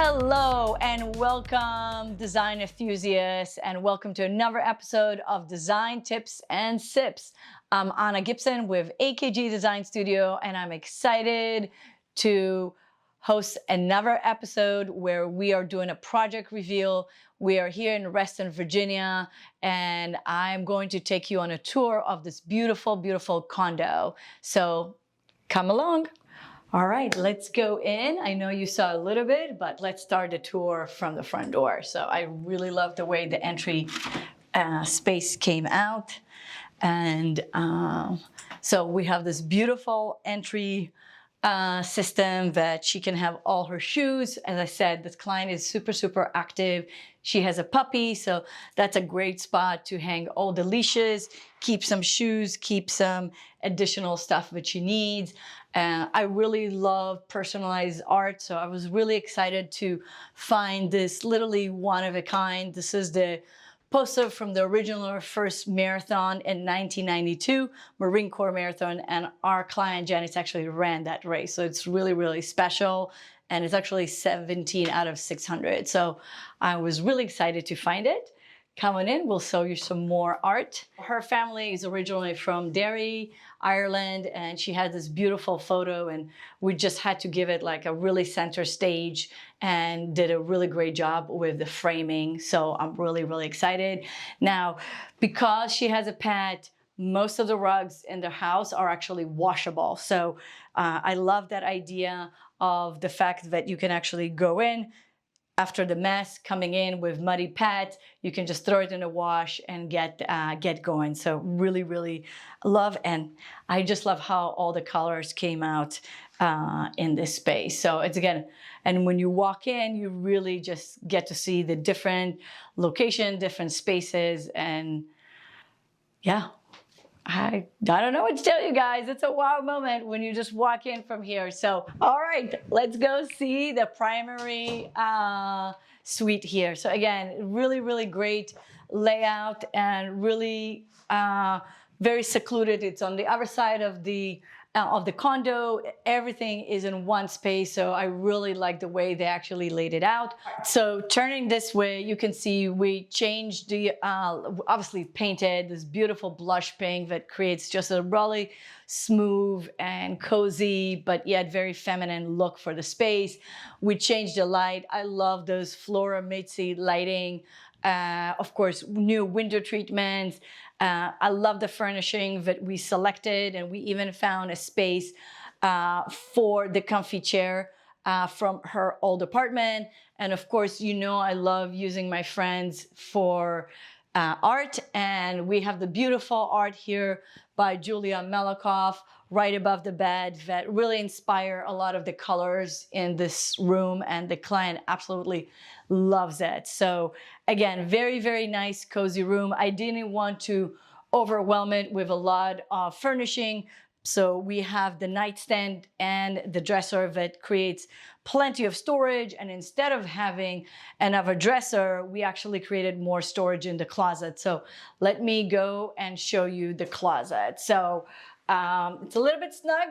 Hello and welcome, design enthusiasts, and welcome to another episode of Design Tips and Sips. I'm Anna Gibson with AKG Design Studio, and I'm excited to host another episode where we are doing a project reveal. We are here in Reston, Virginia, and I'm going to take you on a tour of this beautiful, beautiful condo. So come along. All right, let's go in. I know you saw a little bit, but let's start the tour from the front door. So I really love the way the entry space came out. And so we have this beautiful entry system that she can have all her shoes. As I said, this client is super, super active. She has a puppy, so that's a great spot to hang all the leashes, keep some shoes, keep some additional stuff that she needs. I really love personalized art, so I was really excited to find this literally one of a kind. This is the poster from the original first marathon in 1992, Marine Corps Marathon, and our client Janice actually ran that race. So it's really, really special, and it's actually 17 out of 600. So I was really excited to find it. Coming in, we'll show you some more art. Her family is originally from Derry, Ireland, and she had this beautiful photo, and we just had to give it like a really center stage and did a really great job with the framing. So I'm really, really excited. Now, because she has a pet, most of the rugs in the house are actually washable. So I love that idea of the fact that you can actually go in, after the mess, coming in with muddy pets, you can just throw it in a wash and get going. So really, really love, and I just love how all the colors came out in this space. So it's again, and when you walk in, you really just get to see the different location, different spaces, and yeah. I don't know what to tell you guys. It's a wow moment when you just walk in from here. So, all right, let's go see the primary suite here. So again, really, really great layout and really very secluded. It's on the other side of the condo. Everything is in one space, so I really like the way they actually laid it out. So turning this way, you can see we changed the obviously painted this beautiful blush pink that creates just a really smooth and cozy but yet very feminine look for the space. We changed the light. I love those Flora Mitzi lighting. Of course, new window treatments. I love the furnishing that we selected, and we even found a space for the comfy chair from her old apartment. And of course, you know I love using my friends for art, and we have the beautiful art here by Julia Melikoff right above the bed that really inspire a lot of the colors in this room, and the client absolutely loves it. So again, very, very nice, cozy room. I didn't want to overwhelm it with a lot of furnishing. So we have the nightstand and the dresser that creates plenty of storage. And instead of having another dresser, we actually created more storage in the closet. So let me go and show you the closet. So it's a little bit snug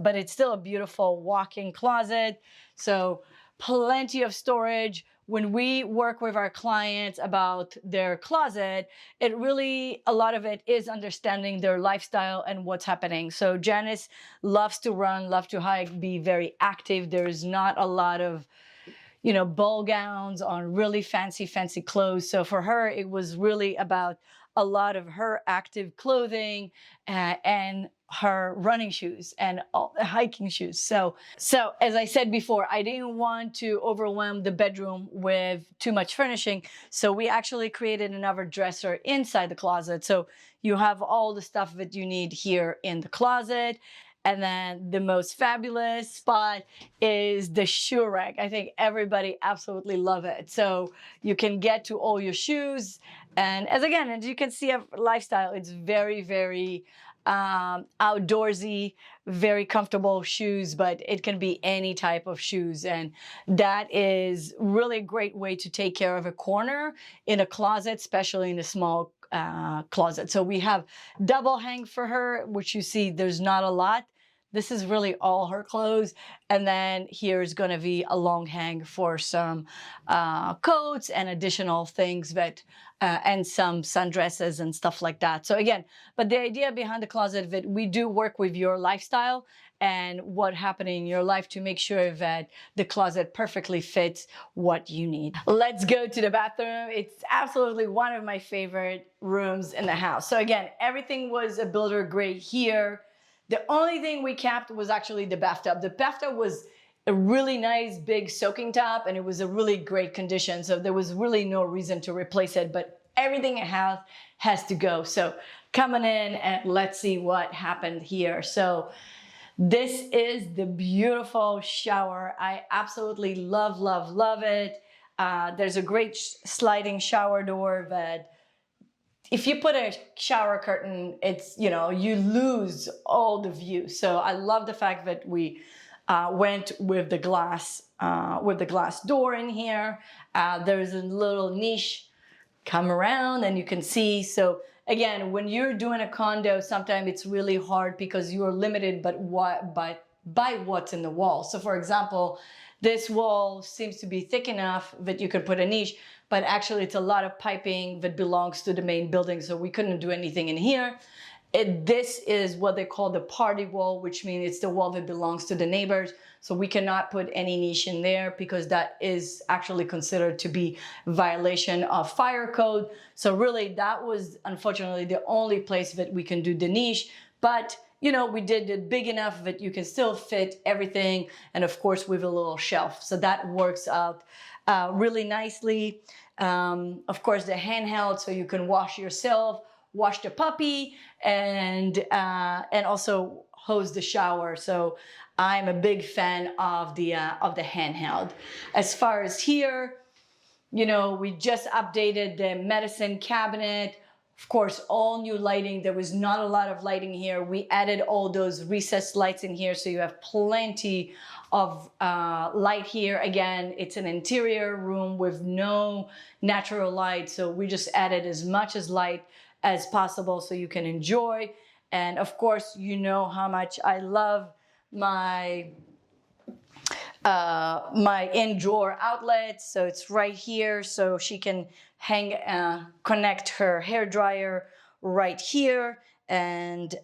but it's still a beautiful walk-in closet. So plenty of storage. When we work with our clients about their closet, a lot of it is understanding their lifestyle and what's happening. So Janice loves to run, loves to hike, be very active. There's not a lot of, ball gowns on really fancy, fancy clothes. So for her, it was really about a lot of her active clothing and her running shoes and all the hiking shoes. So as I said before, I didn't want to overwhelm the bedroom with too much furnishing. So we actually created another dresser inside the closet. So you have all the stuff that you need here in the closet. And then the most fabulous spot is the shoe rack. I think everybody absolutely love it. So you can get to all your shoes. And as you can see, a lifestyle, it's very, very outdoorsy, very comfortable shoes, but it can be any type of shoes. And that is really a great way to take care of a corner in a closet, especially in a small closet. So we have double hang for her, which you see there's not a lot. this is really all her clothes. And then here's going to be a long hang for some coats and additional things that, and some sundresses and stuff like that. So again, but the idea behind the closet that we do work with your lifestyle and what happened in your life to make sure that the closet perfectly fits what you need. Let's go to the bathroom. It's absolutely one of my favorite rooms in the house. So again, everything was a builder grade here. The only thing we kept was actually the bathtub. The bathtub was a really nice big soaking tub and it was a really great condition. So there was really no reason to replace it, but everything it has to go. So coming in and let's see what happened here. So this is the beautiful shower. I absolutely love, love, love it. There's a great sliding shower door that if you put a shower curtain, it's, you know, you lose all the view. So I love the fact that we went with the glass door in here. There's a little niche come around and you can see. So again, when you're doing a condo, sometimes it's really hard because you are limited by what's in the wall. So for example, this wall seems to be thick enough that you could put a niche, but actually it's a lot of piping that belongs to the main building. So we couldn't do anything in here. This is what they call the party wall, which means it's the wall that belongs to the neighbors. So we cannot put any niche in there because that is actually considered to be violation of fire code. So really that was unfortunately the only place that we can do the niche. But you know, we did it big enough that you can still fit everything. And of course with a little shelf. So that works out really nicely. Of course the handheld, so you can wash yourself, wash the puppy, and also hose the shower. So I'm a big fan of the handheld. As far as here, you know, we just updated the medicine cabinet. Of course, all new lighting. There was not a lot of lighting here. We added all those recessed lights in here, so you have plenty of light here. Again, it's an interior room with no natural light, so we just added as much as light as possible so you can enjoy. And of course, you know how much I love my in-drawer outlet. So it's right here, so she can connect her hair dryer right here and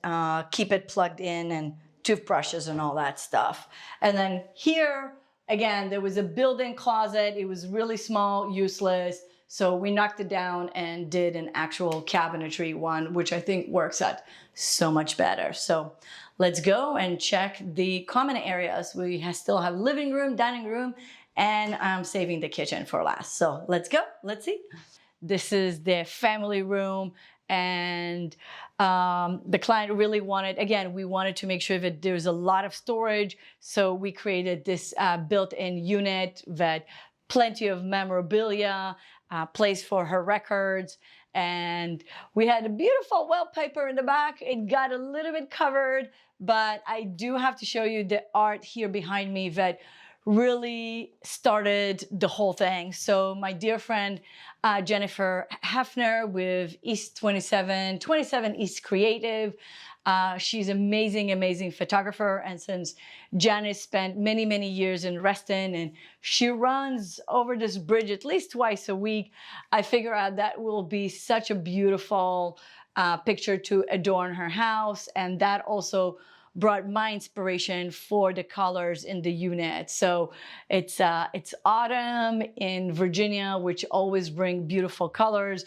keep it plugged in, and toothbrushes and all that stuff. And then here, again, there was a built-in closet. It was really small, useless. So we knocked it down and did an actual cabinetry one, which I think works out so much better. So let's go and check the common areas. We still have living room, dining room, and I'm saving the kitchen for last. So let's go, let's see. This is the family room, and the client really wanted, again, we wanted to make sure that there's a lot of storage. So we created this built-in unit that plenty of memorabilia, place for her records, and we had a beautiful wallpaper in the back. It got a little bit covered, but I do have to show you the art here behind me that really started the whole thing. So my dear friend Jennifer Hefner with East 27 East Creative. She's amazing, amazing photographer. And since Janice spent many, many years in Reston and she runs over this bridge at least twice a week, I figure out that will be such a beautiful picture to adorn her house. And that also brought my inspiration for the colors in the unit. So it's autumn in Virginia, which always bring beautiful colors.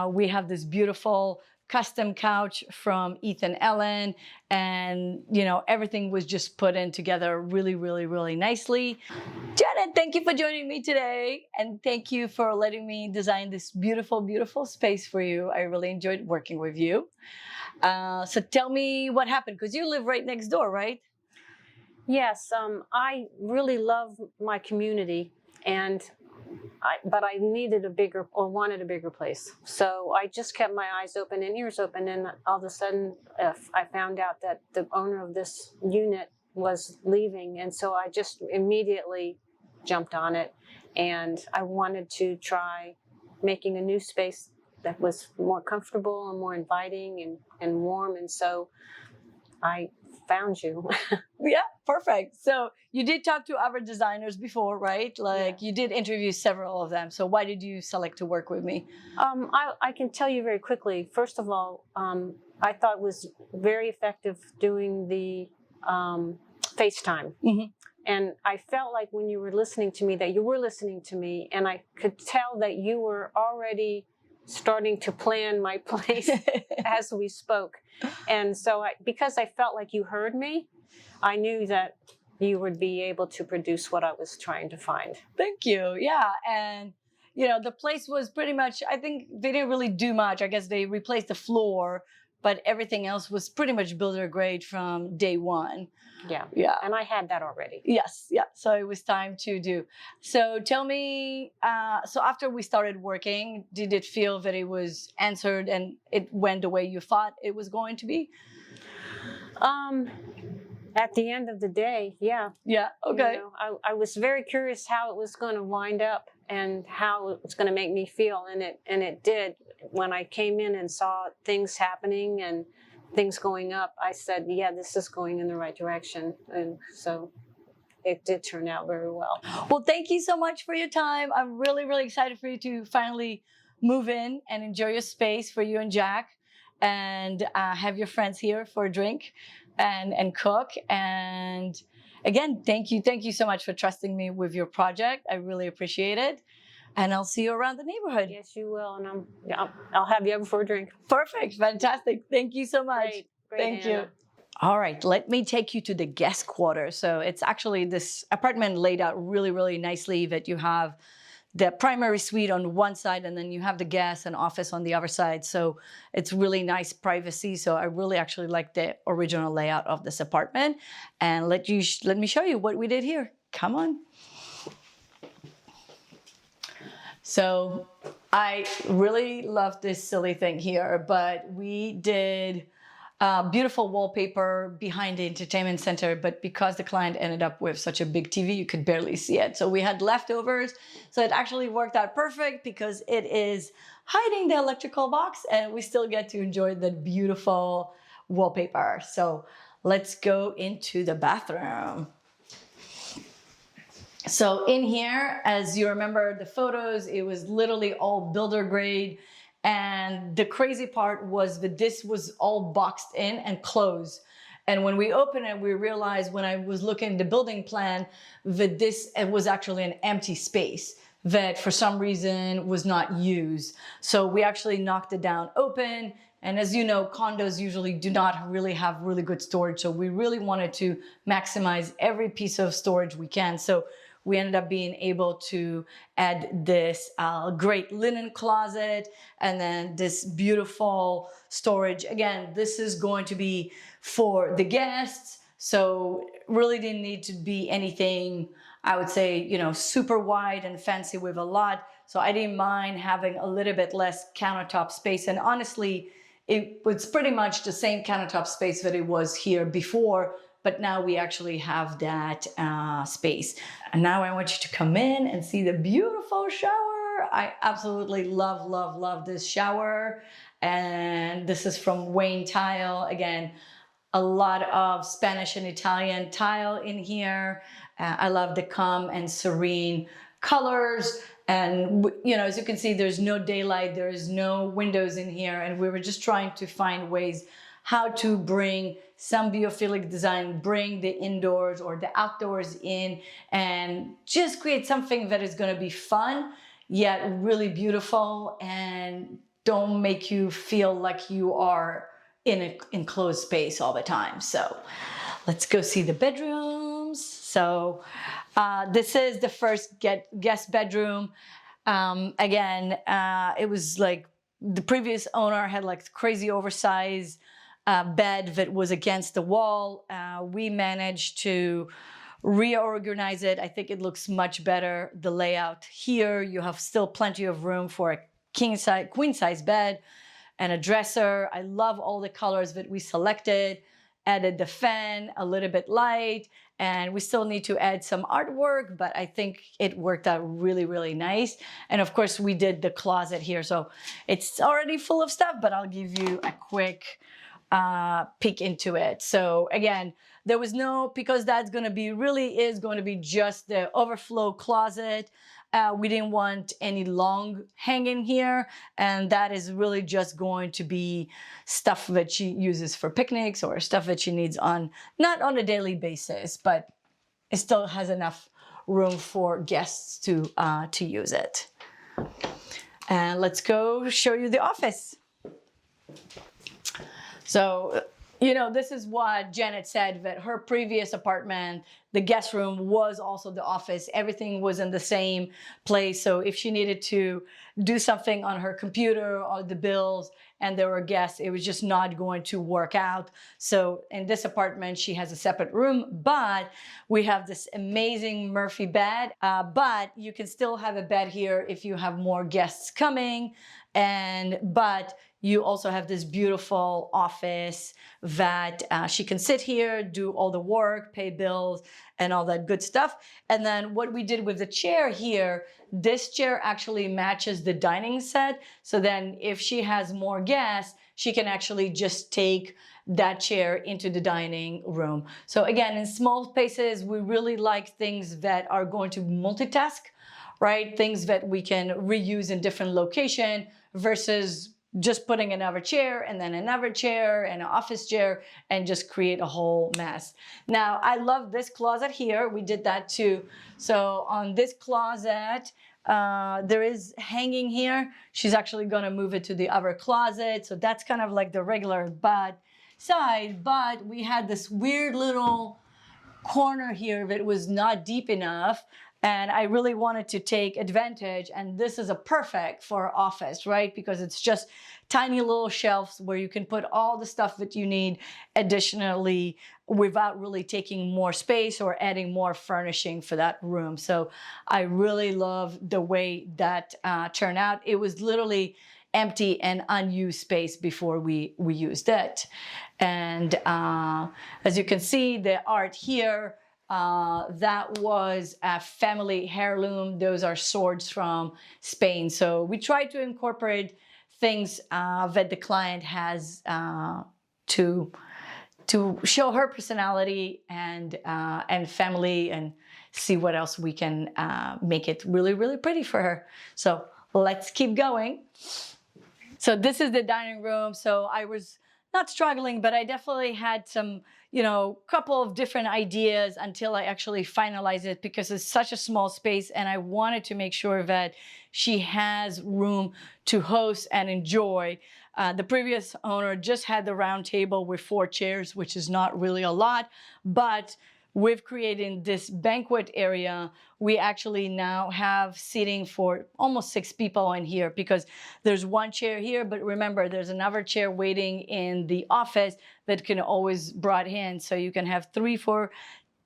We have this beautiful custom couch from Ethan Ellen, and you know, everything was just put in together really, really, really nicely. Janet, thank you for joining me today, and thank you for letting me design this beautiful, beautiful space for you. I really enjoyed working with you. So tell me what happened, because you live right next door, right? Yes, I really love my community, but I needed wanted a bigger place. So I just kept my eyes open and ears open, and all of a sudden I found out that the owner of this unit was leaving, and so I just immediately jumped on it, and I wanted to try making a new space that was more comfortable and more inviting and warm. And so I found you. Yeah, perfect. So you did talk to other designers before, right? Like you did interview several of them. So why did you select to work with me? I can tell you very quickly. First of all, I thought it was very effective doing the FaceTime. Mhm. And I felt like when you were listening to me, that you were listening to me, and I could tell that you were already starting to plan my place as we spoke. And so because I felt like you heard me, I knew that you would be able to produce what I was trying to find. Thank you. Yeah. And, you know, the place was pretty much, I think they didn't really do much. I guess they replaced the floor, but everything else was pretty much builder grade from day one. Yeah. Yeah. And I had that already. Yes. Yeah. So it was time to do. So tell me, so after we started working, did it feel that it was answered and it went the way you thought it was going to be? At the end of the day, yeah. Yeah. Okay. You know, I was very curious how it was going to wind up and how it was going to make me feel, and it did. When I came in and saw things happening and things going up, I said, yeah, this is going in the right direction. And so it did turn out very well. Well, thank you so much for your time. I'm really, really excited for you to finally move in and enjoy your space for you and Jack, and have your friends here for a drink and cook. And again, thank you so much for trusting me with your project. I really appreciate it. And I'll see you around the neighborhood. Yes, you will. And I'll have you over for a drink. Perfect. Fantastic. Thank you so much. Great, Thank Anna. you. All right, let me take you to the guest quarters. So it's actually this apartment laid out really, really nicely, that you have the primary suite on one side, and then you have the guest and office on the other side. So it's really nice privacy. So I really actually like the original layout of this apartment. And let me show you what we did here. Come on. So I really love this silly thing here, but we did beautiful wallpaper behind the entertainment center, but because the client ended up with such a big TV, you could barely see it. So we had leftovers. So it actually worked out perfect because it is hiding the electrical box and we still get to enjoy the beautiful wallpaper. So let's go into the bathroom. So in here, as you remember the photos, it was literally all builder grade. And the crazy part was that this was all boxed in and closed. And when we opened it, we realized when I was looking at the building plan that this was actually an empty space that for some reason was not used. So we actually knocked it down open. And as you know, condos usually do not really have really good storage. So we really wanted to maximize every piece of storage we can. So we ended up being able to add this great linen closet and then this beautiful storage. Again, this is going to be for the guests. So really didn't need to be anything, I would say, you know, super wide and fancy with a lot. So I didn't mind having a little bit less countertop space. And honestly, it was pretty much the same countertop space that it was here before, but now we actually have that space. And now I want you to come in and see the beautiful shower. I absolutely love, love, love this shower. And this is from Wayne Tile. Again, a lot of Spanish and Italian tile in here. I love the calm and serene colors. And, you know, as you can see, there's no daylight, there's no windows in here. And we were just trying to find ways how to bring some biophilic design, bring the indoors or the outdoors in, and just create something that is going to be fun, yet really beautiful, and don't make you feel like you are in an enclosed space all the time. So let's go see the bedrooms. So this is the first guest bedroom. Again, it was like the previous owner had like crazy oversized bed that was against the wall. We managed to reorganize it. I think it looks much better. The layout here, you have still plenty of room for a queen size bed and a dresser. I love all the colors that we selected. Added the fan, a little bit light, and we still need to add some artwork, but I think it worked out really, really nice. And of course, we did the closet here, so it's already full of stuff, but I'll give you a quick peek into it. So again, there was no, because that's going to be really is going to be just the overflow closet. We didn't want any long hanging here, and that is really just going to be stuff that she uses for picnics or stuff that she needs on, not on a daily basis, but it still has enough room for guests to use it. And let's go show you the office. So, you know, this is what Janet said, that her previous apartment, the guest room was also the office. Everything was in the same place. So if she needed to do something on her computer or the bills and there were guests, it was just not going to work out. So in this apartment, she has a separate room, but we have this amazing Murphy bed. But you can still have a bed here if you have more guests coming. But you also have this beautiful office that she can sit here, do all the work, pay bills, and all that good stuff. And then what we did with the chair here, this chair actually matches the dining set. So then if she has more guests, she can actually just take that chair into the dining room. So again, in small spaces, we really like things that are going to multitask, right? Things that we can reuse in different location versus just putting another chair and then another chair and an office chair and just create a whole mess. Now, I love this closet here. We did that too. So on this closet, there is hanging here. She's actually going to move it to the other closet. So that's kind of like the regular side, but we had this weird little corner here that was not deep enough. And I really wanted to take advantage, and this is a perfect for office, right? Because it's just tiny little shelves where you can put all the stuff that you need additionally without really taking more space or adding more furnishing for that room. So I really love the way that turned out. It was literally empty and unused space before we used it. And as you can see, the art here, that was a family heirloom. Those are swords from Spain. So we try to incorporate things that the client has to show her personality and family, and see what else we can make it really, really pretty for her. So let's keep going. So this is the dining room. So I was not struggling, but I definitely had some, couple of different ideas until I actually finalized it, because it's such a small space and I wanted to make sure that she has room to host and enjoy. The previous owner just had the round table with 4 chairs, which is not really a lot, but with creating this banquet area, we actually now have seating for almost 6 people in here, because there's 1 chair here, but remember, there's another chair waiting in the office that can always brought in. So you can have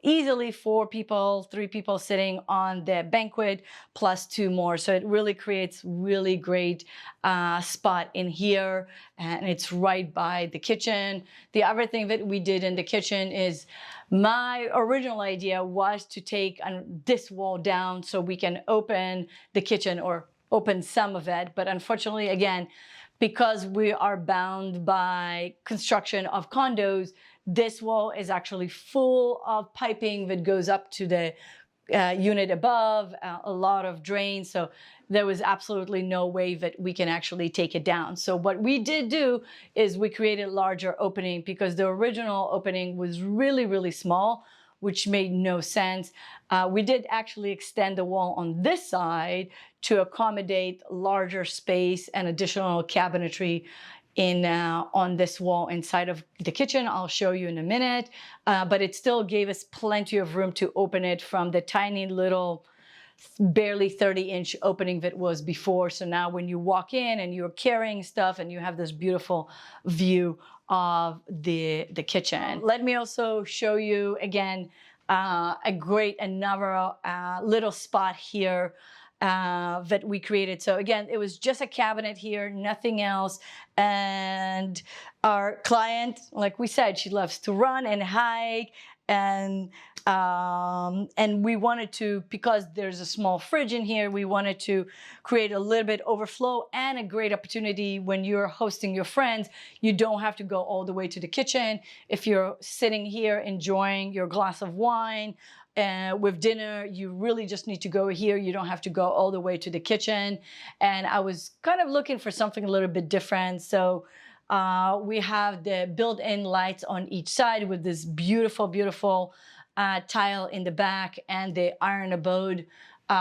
easily 4 people, 3 people sitting on the banquet plus 2 more. So it really creates really great spot in here, and it's right by the kitchen. The other thing that we did in the kitchen is, my original idea was to take this wall down so we can open the kitchen or open some of it. But unfortunately, again, because we are bound by construction of condos, this wall is actually full of piping that goes up to the unit above, a lot of drains. So there was absolutely no way that we can actually take it down. So what we did do is we created a larger opening, because the original opening was really, really small, which made no sense. We did actually extend the wall on this side to accommodate larger space and additional cabinetry on this wall inside of the kitchen. I'll show you in a minute, but it still gave us plenty of room to open it from the tiny little barely 30-inch opening that was before. So now when you walk in and you're carrying stuff and you have this beautiful view of the kitchen. Let me also show you again another little spot here that we created. So again, it was just a cabinet here, nothing else. And our client, like we said, she loves to run and hike and And we wanted to, because there's a small fridge in here, we wanted to create a little bit overflow and a great opportunity when you're hosting your friends. You don't have to go all the way to the kitchen. If you're sitting here enjoying your glass of wine with dinner, you really just need to go here. You don't have to go all the way to the kitchen. And I was kind of looking for something a little bit different. So we have the built-in lights on each side with this beautiful, beautiful tile in the back and the iron abode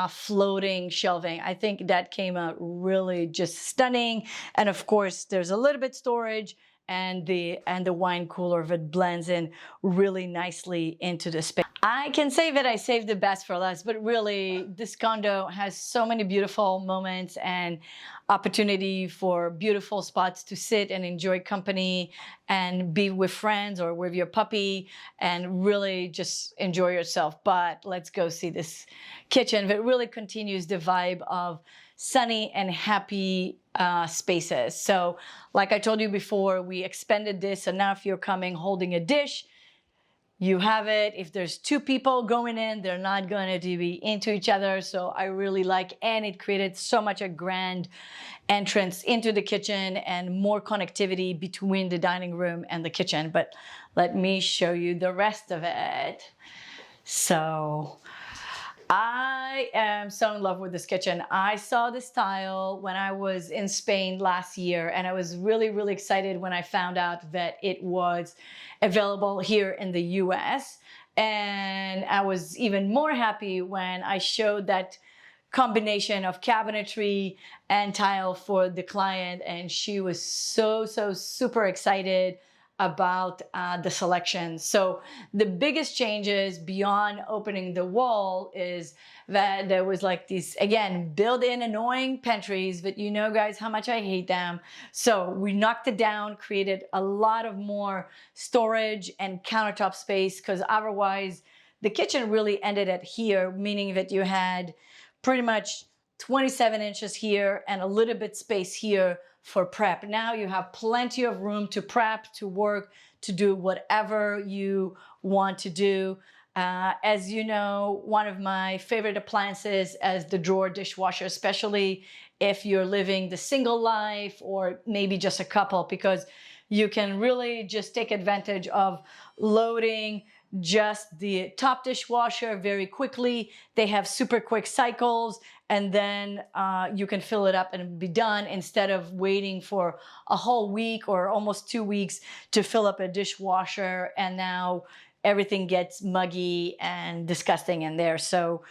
floating shelving. I think that came out really just stunning. And of course, there's a little bit storage, and the wine cooler that blends in really nicely into the space. I can say that I saved the best for last, but really this condo has so many beautiful moments and opportunity for beautiful spots to sit and enjoy company and be with friends or with your puppy and really just enjoy yourself. But let's go see this kitchen that really continues the vibe of sunny and happy spaces. So like I told you before, we expanded this. So now if you're coming holding a dish, you have it. If there's two people going in, they're not going to be into each other. So I really like, and it created so much a grand entrance into the kitchen and more connectivity between the dining room and the kitchen. But let me show you the rest of it. So I am so in love with this kitchen. I saw this tile when I was in Spain last year, and I was really, really excited when I found out that it was available here in the US. And I was even more happy when I showed that combination of cabinetry and tile for the client, and she was so super excited about the selection. So the biggest changes beyond opening the wall is that there was like these, again, built-in annoying pantries, but you know, guys, how much I hate them. So we knocked it down, created a lot of more storage and countertop space, because otherwise the kitchen really ended at here, meaning that you had pretty much 27 inches here and a little bit space here for prep. Now you have plenty of room to prep, to work, to do whatever you want to do. As you know, one of my favorite appliances is the drawer dishwasher, especially if you're living the single life or maybe just a couple, because you can really just take advantage of loading just the top dishwasher very quickly. They have super quick cycles, and then you can fill it up and be done instead of waiting for a whole week or almost 2 weeks to fill up a dishwasher, and now everything gets muggy and disgusting in there. So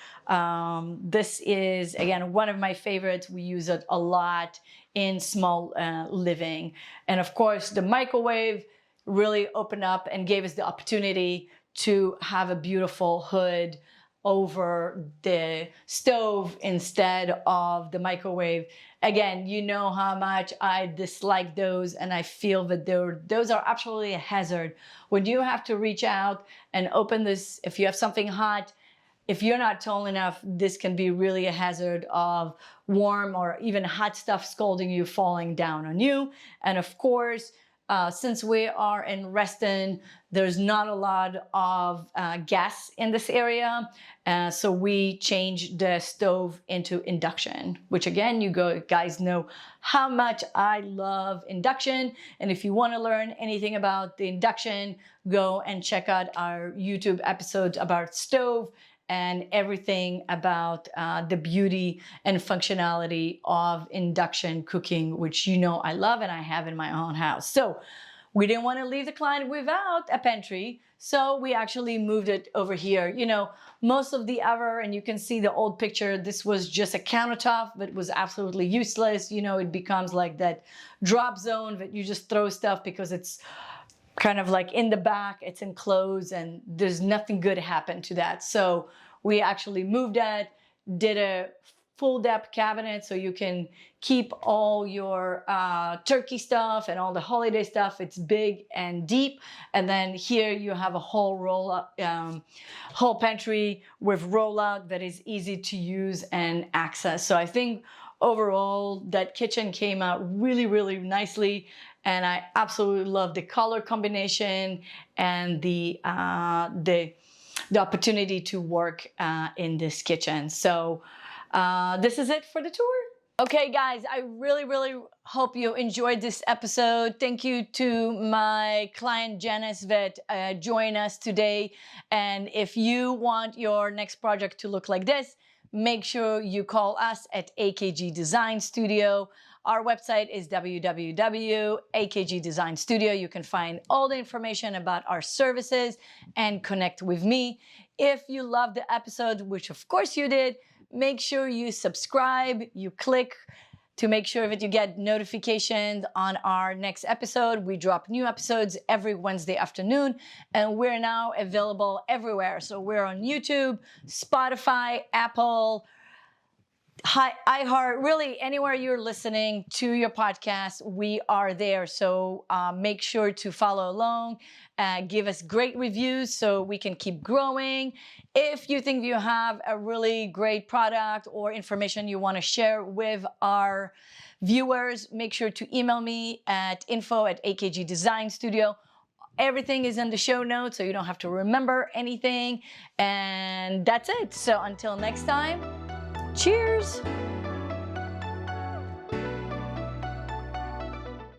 this is, again, one of my favorites. We use it a lot in small living. And of course, the microwave really opened up and gave us the opportunity to have a beautiful hood over the stove instead of the microwave. Again, you know how much I dislike those, and I feel that those are absolutely a hazard. When you have to reach out and open this, if you have something hot, if you're not tall enough, this can be really a hazard of warm or even hot stuff scalding you, falling down on you. And of course, since we are in Reston, there's not a lot of gas in this area. So we changed the stove into induction, which again, you guys know how much I love induction. And if you want to learn anything about the induction, go and check out our YouTube episodes about stove and everything about the beauty and functionality of induction cooking, which you know I love and I have in my own house. So we didn't want to leave the client without a pantry, so we actually moved it over here. You know, most of the other, and you can see the old picture, this was just a countertop that was absolutely useless. You know, it becomes like that drop zone that you just throw stuff because it's kind of like in the back, it's enclosed, and there's nothing good happen to that. So we actually moved that, did a full depth cabinet so you can keep all your turkey stuff and all the holiday stuff. It's big and deep. And then here you have a whole roll up, whole pantry with rollout that is easy to use and access. So I think overall that kitchen came out really, really nicely. And I absolutely love the color combination and the the opportunity to work in this kitchen. So this is it for the tour. Okay, guys, I really, really hope you enjoyed this episode. Thank you to my client Janice that joined us today. And if you want your next project to look like this, make sure you call us at AKG Design Studio. Our website is www.AKG Design Studio. You can find all the information about our services and connect with me. If you loved the episode, which of course you did, make sure you subscribe, you click to make sure that you get notifications on our next episode. We drop new episodes every Wednesday afternoon, and we're now available everywhere. So we're on YouTube, Spotify, Apple, iHeart, really anywhere you're listening to your podcast, we are there. So make sure to follow along, give us great reviews so we can keep growing. If you think you have a really great product or information you want to share with our viewers, make sure to email me at info@AKG Design Studio. Everything is in the show notes, so you don't have to remember anything. And that's it. So until next time, cheers!